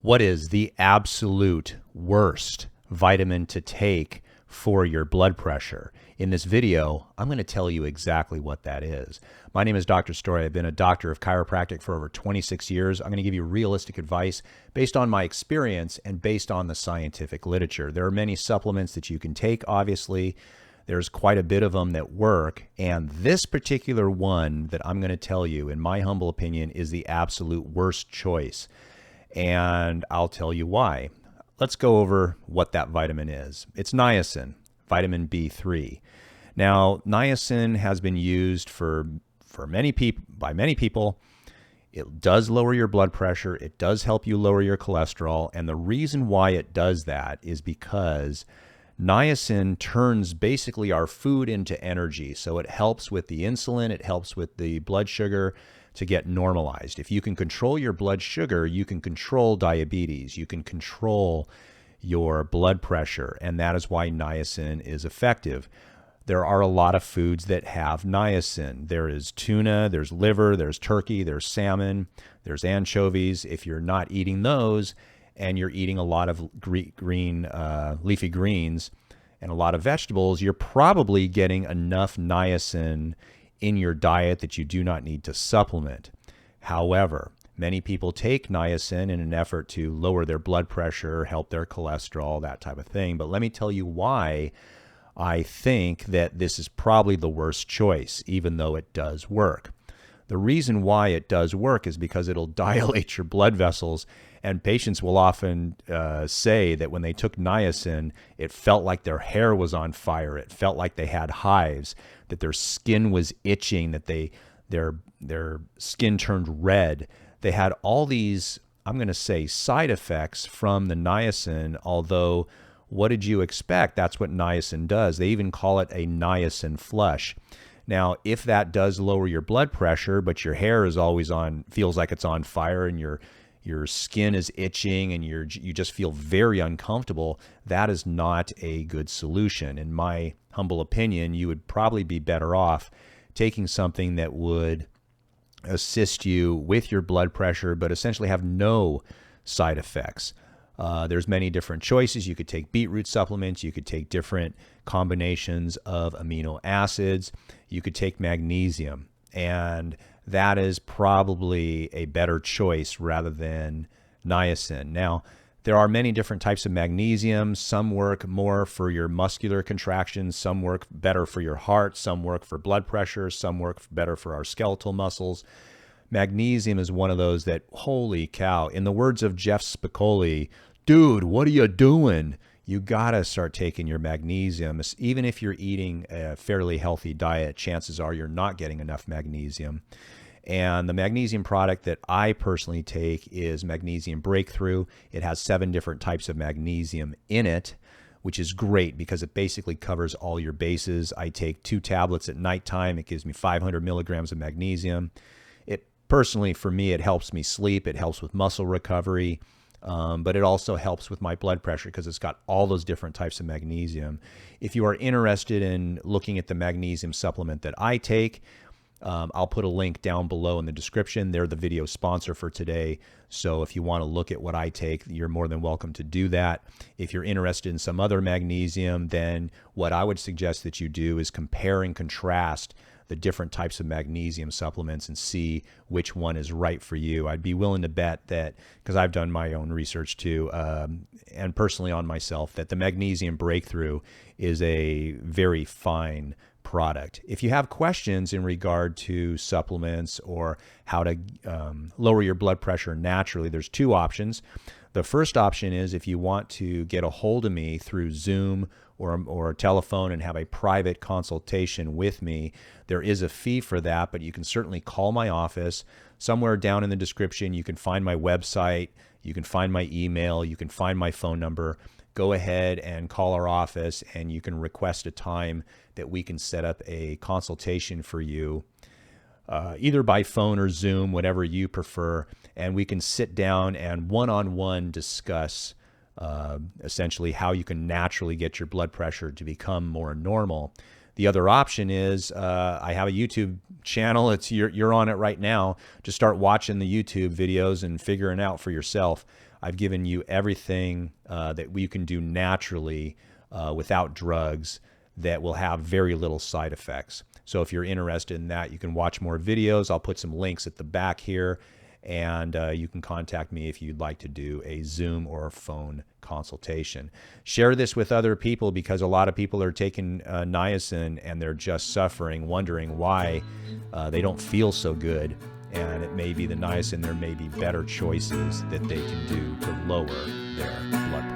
What is the absolute worst vitamin to take for your blood pressure? In this video, I'm going to tell you exactly what that is. My name is Dr. Story. I've been a doctor of chiropractic for over 26 years. I'm going to give you realistic advice based on my experience and based on the scientific literature. There are many supplements that you can take, obviously. There's quite a bit of them that work, and this particular one that I'm going to tell you, in my humble opinion, is the absolute worst choice. And I'll tell you why. Let's go over what that vitamin is. It's niacin, vitamin B3. Now, niacin has been used by many people. It does lower your blood pressure. It does help you lower your cholesterol. And the reason why it does that is because niacin turns basically our food into energy. So it helps with the insulin. It helps with the blood sugar to get normalized. If you can control your blood sugar, you can control diabetes. You can control your blood pressure. And that is why niacin is effective. There are a lot of foods that have niacin. There is tuna, there's liver, there's turkey, there's salmon, there's anchovies. If you're not eating those and you're eating a lot of leafy greens and a lot of vegetables, you're probably getting enough niacin in your diet that you do not need to supplement. However, many people take niacin in an effort to lower their blood pressure, help their cholesterol, that type of thing. But let me tell you why I think that this is probably the worst choice, even though it does work. The reason why it does work is because it'll dilate your blood vessels, and patients will often say that when they took niacin, it felt like their hair was on fire. It felt like they had hives, that their skin was itching, that their skin turned red. They had all these, I'm going to say, side effects from the niacin, although what did you expect? That's what niacin does. They even call it a niacin flush. Now, if that does lower your blood pressure, but your hair is always feels like it's on fire, and your skin is itching and you just feel very uncomfortable, that is not a good solution. In my humble opinion, you would probably be better off taking something that would assist you with your blood pressure, but essentially have no side effects. There's many different choices. You could take beetroot supplements. You could take different combinations of amino acids. You could take magnesium, and that is probably a better choice rather than niacin. Now, there are many different types of magnesium. Some work more for your muscular contractions. Some work better for your heart. Some work for blood pressure. Some work better for our skeletal muscles. Magnesium is one of those that, holy cow, in the words of Jeff Spicoli, dude, what are you doing? You gotta start taking your magnesium. Even if you're eating a fairly healthy diet, chances are you're not getting enough magnesium. And the magnesium product that I personally take is Magnesium Breakthrough. It has 7 different types of magnesium in it, which is great because it basically covers all your bases. I take 2 tablets at nighttime. It gives me 500 milligrams of magnesium. Personally, for me, it helps me sleep. It helps with muscle recovery, but it also helps with my blood pressure because it's got all those different types of magnesium. If you are interested in looking at the magnesium supplement that I take, I'll put a link down below in the description. They're the video sponsor for today. So if you want to look at what I take, you're more than welcome to do that. If you're interested in some other magnesium, then what I would suggest that you do is compare and contrast the different types of magnesium supplements and see which one is right for you. I'd be willing to bet that, because I've done my own research too, and personally on myself, that the Magnesium Breakthrough is a very fine product. If you have questions in regard to supplements or how to lower your blood pressure naturally, there's 2 options. The first option is if you want to get a hold of me through Zoom or telephone and have a private consultation with me. There is a fee for that, but you can certainly call my office. Somewhere down in the description, you can find my website, you can find my email, you can find my phone number. Go ahead and call our office, and you can request a time that we can set up a consultation for you, either by phone or Zoom, whatever you prefer, and we can sit down and one-on-one discuss essentially how you can naturally get your blood pressure to become more normal. The other option is I have a YouTube channel. You're on it right now. Just start watching the YouTube videos and figuring out for yourself. I've given you everything that you can do naturally without drugs that will have very little side effects. So if you're interested in that, you can watch more videos. I'll put some links at the back here, and you can contact me if you'd like to do a Zoom or a phone consultation. Share this with other people, because a lot of people are taking niacin and they're just suffering, wondering why they don't feel so good. And it may be the niacin. There may be better choices that they can do to lower their blood